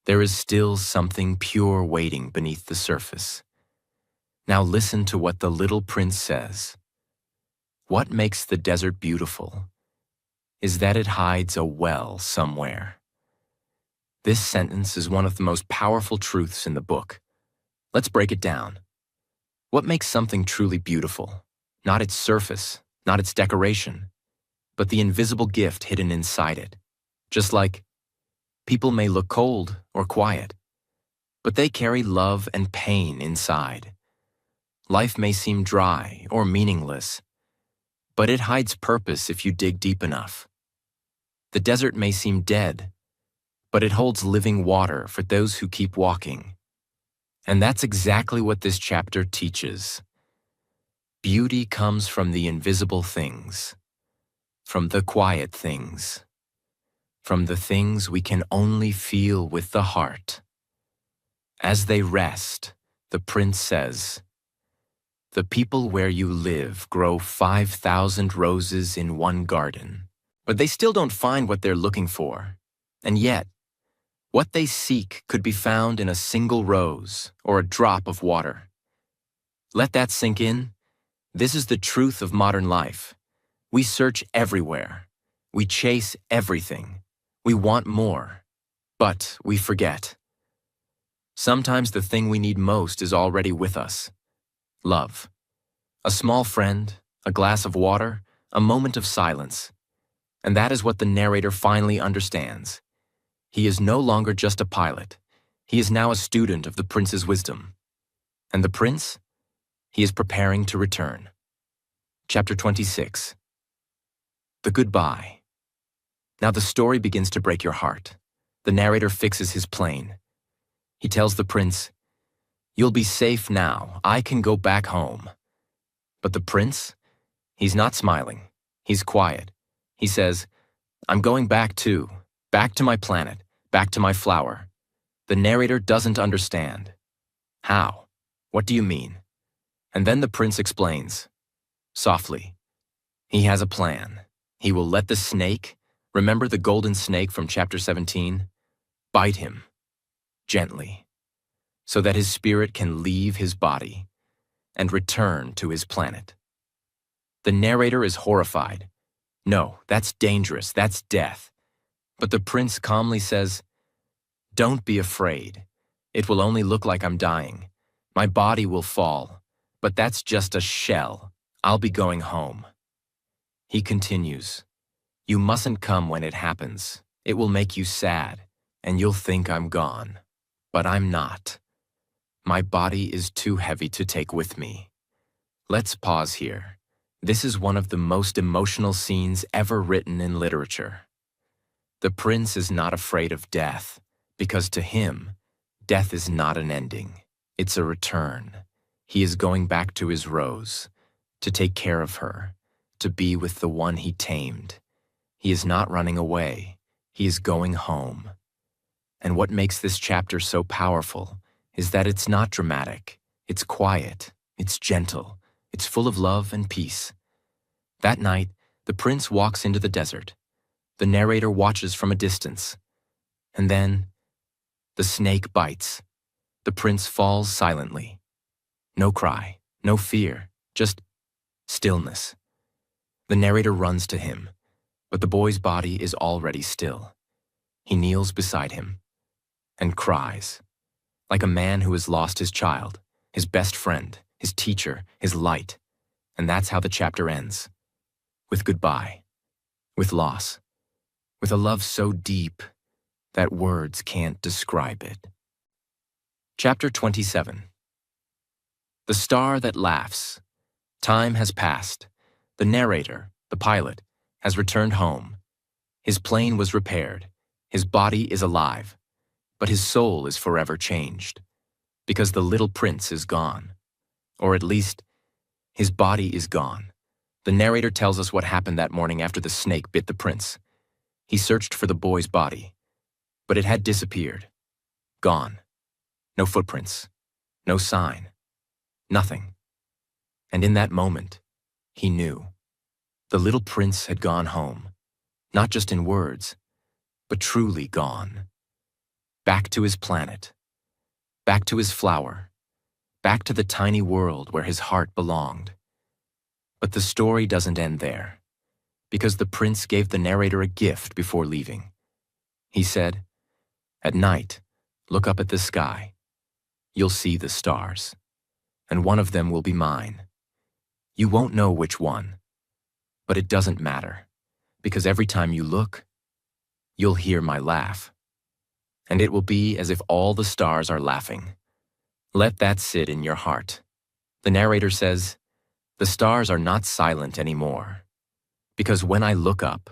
there is still something pure waiting beneath the surface. Now listen to what the little prince says. What makes the desert beautiful is that it hides a well somewhere. This sentence is one of the most powerful truths in the book. Let's break it down. What makes something truly beautiful? Not its surface, not its decoration, but the invisible gift hidden inside it. Just like people may look cold or quiet, but they carry love and pain inside. Life may seem dry or meaningless, but it hides purpose if you dig deep enough. The desert may seem dead, but it holds living water for those who keep walking. And that's exactly what this chapter teaches. Beauty comes from the invisible things, from the quiet things, from the things we can only feel with the heart. As they rest, the prince says, "The people where you live grow 5,000 roses in one garden, but they still don't find what they're looking for. And yet, what they seek could be found in a single rose or a drop of water." Let that sink in. This is the truth of modern life. We search everywhere. We chase everything. We want more. But we forget. Sometimes the thing we need most is already with us. Love. A small friend, a glass of water, a moment of silence. And that is what the narrator finally understands. He is no longer just a pilot. He is now a student of the prince's wisdom. And the prince? He is preparing to return. Chapter 26. The Goodbye. Now the story begins to break your heart. The narrator fixes his plane. He tells the prince, "You'll be safe now. I can go back home." But the prince? He's not smiling. He's quiet. He says, "I'm going back too. Back to my planet. Back to my flower." The narrator doesn't understand. How? What do you mean? And then the prince explains. Softly. He has a plan. He will let the snake, remember the golden snake from chapter 17, bite him, gently, so that his spirit can leave his body and return to his planet. The narrator is horrified. No, that's dangerous, that's death. But the prince calmly says, "Don't be afraid. It will only look like I'm dying. My body will fall, but that's just a shell. I'll be going home." He continues, "You mustn't come when it happens. It will make you sad, and you'll think I'm gone. But I'm not. My body is too heavy to take with me." Let's pause here. This is one of the most emotional scenes ever written in literature. The prince is not afraid of death, because to him, death is not an ending. It's a return. He is going back to his rose, to take care of her, to be with the one he tamed. He is not running away. He is going home. And what makes this chapter so powerful is that it's not dramatic. It's quiet. It's gentle. It's full of love and peace. That night, the prince walks into the desert. The narrator watches from a distance. And then, the snake bites. The prince falls silently. No cry, no fear, just stillness. The narrator runs to him, but the boy's body is already still. He kneels beside him and cries, like a man who has lost his child, his best friend, his teacher, his light. And that's how the chapter ends. With goodbye, with loss, with a love so deep that words can't describe it. Chapter 27. The star that laughs. Time has passed. The narrator, the pilot, has returned home. His plane was repaired. His body is alive. But his soul is forever changed. Because the little prince is gone. Or at least, his body is gone. The narrator tells us what happened that morning after the snake bit the prince. He searched for the boy's body, but it had disappeared. Gone. No footprints. No sign. Nothing. And in that moment, he knew. The little prince had gone home, not just in words, but truly gone. Back to his planet. Back to his flower. Back to the tiny world where his heart belonged. But the story doesn't end there, because the prince gave the narrator a gift before leaving. He said, "At night, look up at the sky. You'll see the stars, and one of them will be mine. You won't know which one, but it doesn't matter, because every time you look, you'll hear my laugh. And it will be as if all the stars are laughing. Let that sit in your heart." The narrator says, "The stars are not silent anymore, because when I look up,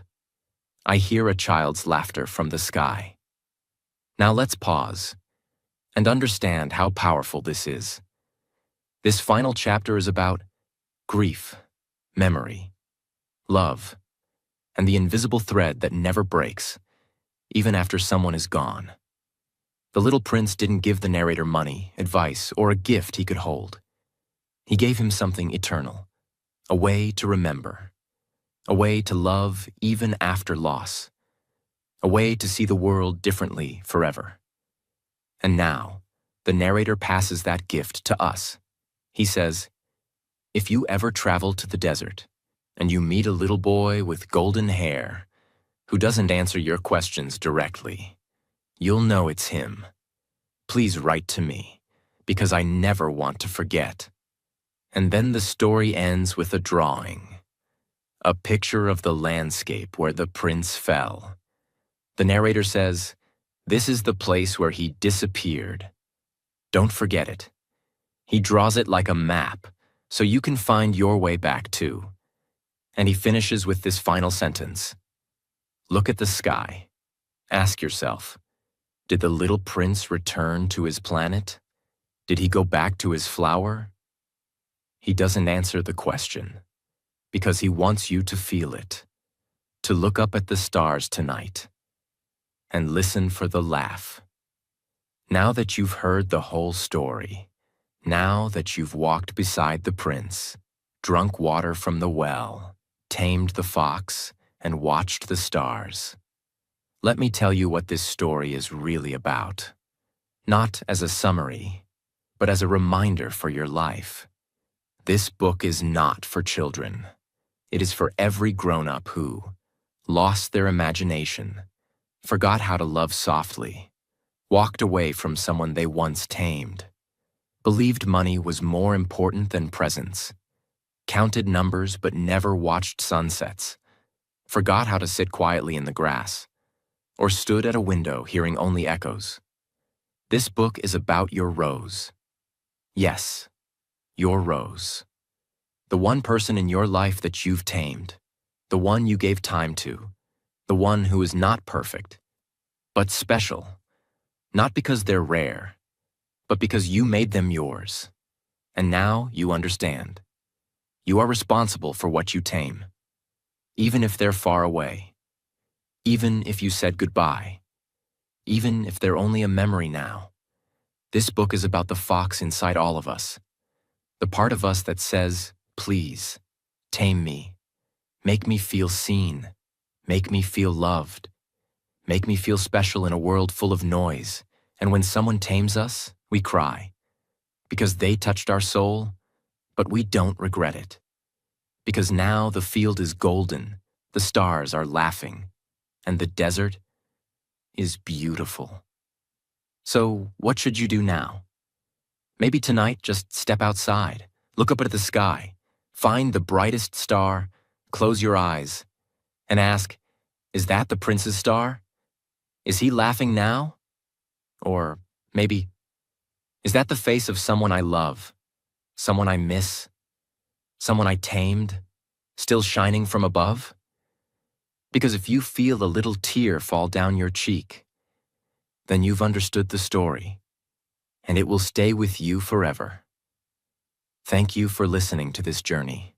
I hear a child's laughter from the sky." Now let's pause and understand how powerful this is. This final chapter is about grief, memory, love, and the invisible thread that never breaks, even after someone is gone. The little prince didn't give the narrator money, advice, or a gift he could hold. He gave him something eternal, a way to remember, a way to love even after loss, a way to see the world differently forever. And now, the narrator passes that gift to us. He says, "If you ever travel to the desert, and you meet a little boy with golden hair, who doesn't answer your questions directly. You'll know it's him. Please write to me, because I never want to forget. And then the story ends with a drawing, a picture of the landscape where the prince fell. The narrator says, "This is the place where he disappeared. Don't forget it." He draws it like a map, so you can find your way back too. And he finishes with this final sentence. Look at the sky. Ask yourself, did the little prince return to his planet? Did he go back to his flower? He doesn't answer the question, because he wants you to feel it, to look up at the stars tonight, and listen for the laugh. Now that you've heard the whole story, now that you've walked beside the prince, drunk water from the well, tamed the fox, and watched the stars, let me tell you what this story is really about. Not as a summary, but as a reminder for your life. This book is not for children. It is for every grown-up who lost their imagination, forgot how to love softly, walked away from someone they once tamed, believed money was more important than presents, counted numbers but never watched sunsets, forgot how to sit quietly in the grass, or stood at a window hearing only echoes. This book is about your rose. Yes, your rose. The one person in your life that you've tamed, the one you gave time to, the one who is not perfect, but special, not because they're rare, but because you made them yours. And now you understand. You are responsible for what you tame, even if they're far away, even if you said goodbye, even if they're only a memory now. This book is about the fox inside all of us, the part of us that says, please, tame me, make me feel seen, make me feel loved, make me feel special in a world full of noise. And when someone tames us, we cry, because they touched our soul, but we don't regret it. Because now the field is golden, the stars are laughing, and the desert is beautiful. So what should you do now? Maybe tonight just step outside, look up at the sky, find the brightest star, close your eyes, and ask, is that the prince's star? Is he laughing now? Or maybe, is that the face of someone I love, someone I miss, someone I tamed, still shining from above? Because if you feel a little tear fall down your cheek, then you've understood the story, and it will stay with you forever. Thank you for listening to this journey,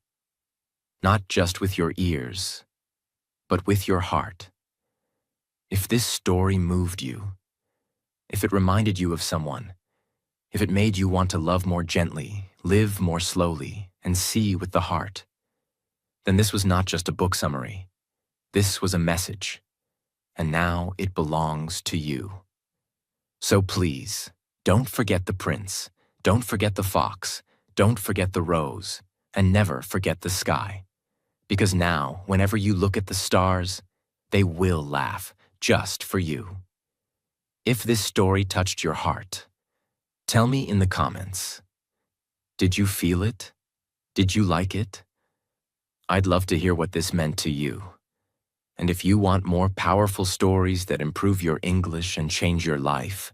not just with your ears, but with your heart. If this story moved you, if it reminded you of someone, if it made you want to love more gently, live more slowly, and see with the heart, then this was not just a book summary. This was a message, and now it belongs to you. So please, don't forget the prince, don't forget the fox, don't forget the rose, and never forget the sky. Because now, whenever you look at the stars, they will laugh just for you. If this story touched your heart, tell me in the comments. Did you feel it? Did you like it? I'd love to hear what this meant to you. And if you want more powerful stories that improve your English and change your life,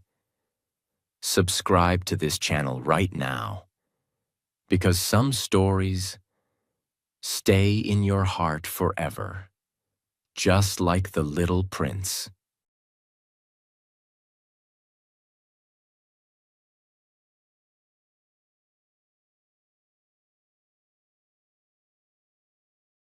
subscribe to this channel right now. Because some stories stay in your heart forever, just like the little prince.